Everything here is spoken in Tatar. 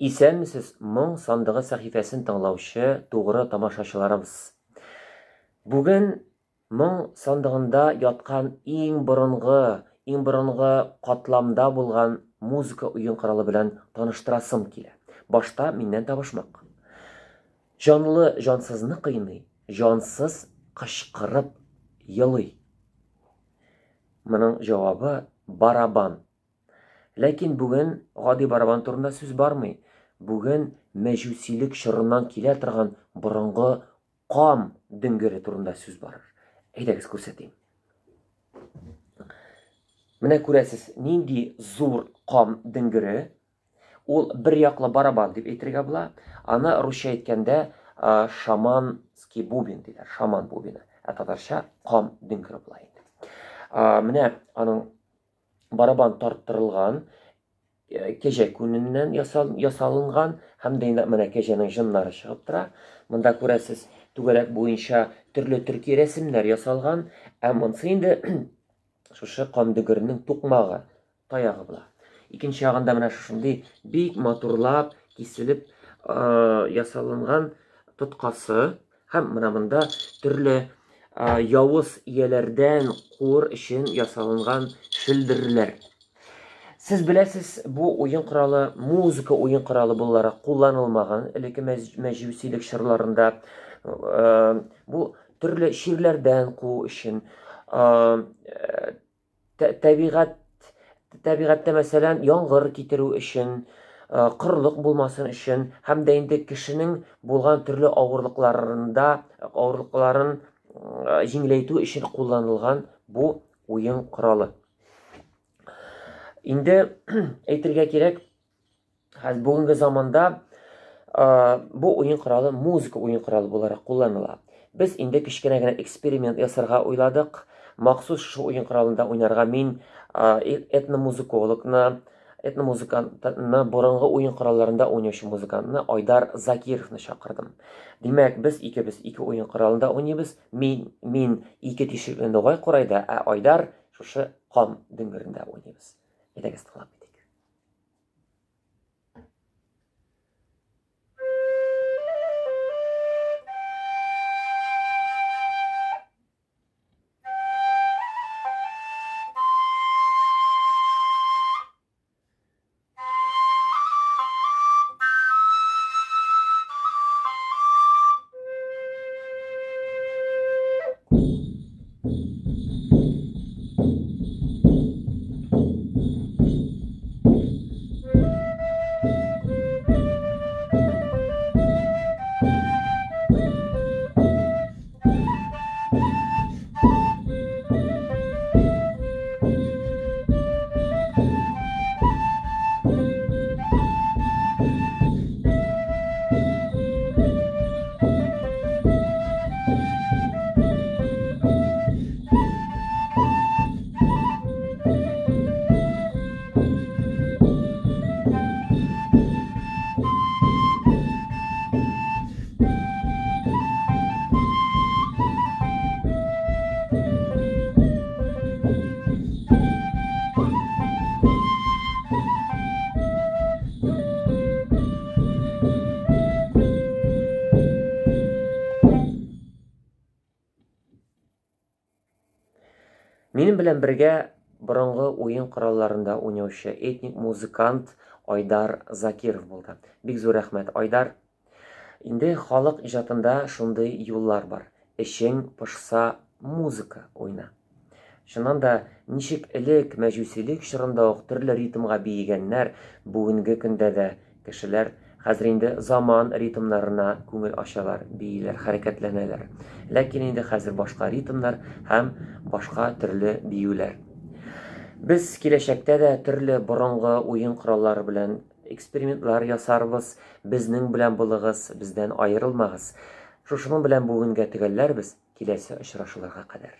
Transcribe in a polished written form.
Исәнмесез, моң сандыгы сәхифәсен тыңлаучы тугры тамашачыларыбыз. Бүген моң сандыгында яткан иң борынгы катламда булган музыка уен коралы белән таныштырасым килә. Башта миннән табышмак. Җанлы җансызны кыйный, җансыз кычкырып елый. Моның җавабы барабан. Ләкин бүген гади барабан турында сүз бармый. Бүген мәҗүсилек чорыннан килә торган борынгы кам диңгере турында сүз барыр. Әйдәгез күрсәтим. Менә күрәсез, нинди зур кам диңгере. Ул бер яклы барабан дип әйтергә була. Аны русча әйткәндә шаманский бубен диләр, шаман бубены. Татарча кам диңгере була инде. Менә аның барабан тарттырылган, кәҗә күненнән ясалынган, һәм дә инде менә кәҗәнең җоннары чыгып тора. Монда күрәсез, түгәрәк буенча төрле төрки рәсемнәр ясалган, ә монысы инде шушы кам диңгеренең тукмагы, таягы була. Икенче ягында менә шундый бик матурлап киселеп ясалынган тоткасы, һәм менә монда төрле явыз ияләрдән куыр өчен ясалынган шелдерләр. Сез беләсез, бу уен коралы музыка уен коралы буларак кулланылмаган, элекке мәҗүсилек чорларында бу төрле ширләрдән куу өчен, табигатьтә мәсәлән яңгыр китерү өчен, кырлык булмасын өчен, һәм дә инде кешенең булган төрле авырлыкларын җиңеләйтү өчен кулланылган бу уен коралы. Инде әйтергә кирәк, бүгенге заманда бу уен коралы музыка уен коралы буларак кулланыла. Без инде кичкенә генә эксперимент ясарга уйладык. Махсус шу уен коралында уйнарга мин этномузыкантны, борынгы уен коралларында уйнаучы музыкантны Айдар Закировны чакырдым. Димәк, без ике уен коралында уйныйбыз. Мин ике тишекле ногай курайда, ә Айдар шушы кам диңгерендә уйныйбыз. Әйдәгез тыңлап китик. Минем белән бергә борынгы уен коралларында уйнаучы этник музыкант Айдар Закиров булды. Бик зур рәхмәт, Айдар. Инде халык иҗатында шундый юллар бар. Эшең пошса, музыка уйна. Шуннан да ничек элек мәҗүсилек чорында ук төрле ритмга биегәннәр, бүгенге көндә дә кешеләр хәзер инде заман ритмнарына күңел ачалар, бийләр, хәрәкәтләнәләр. Ләкин инде хәзер башка ритмнар һәм башка төрле биюләр. Без киләчәктә дә төрле борынгы уен кораллары белән экспериментлар ясарбыз. Безнең белән булыгыз, бездән аерылмагыз. Шушының белән бүгенгә төгәлләрбез. Киләсе очрашуларга кадәр.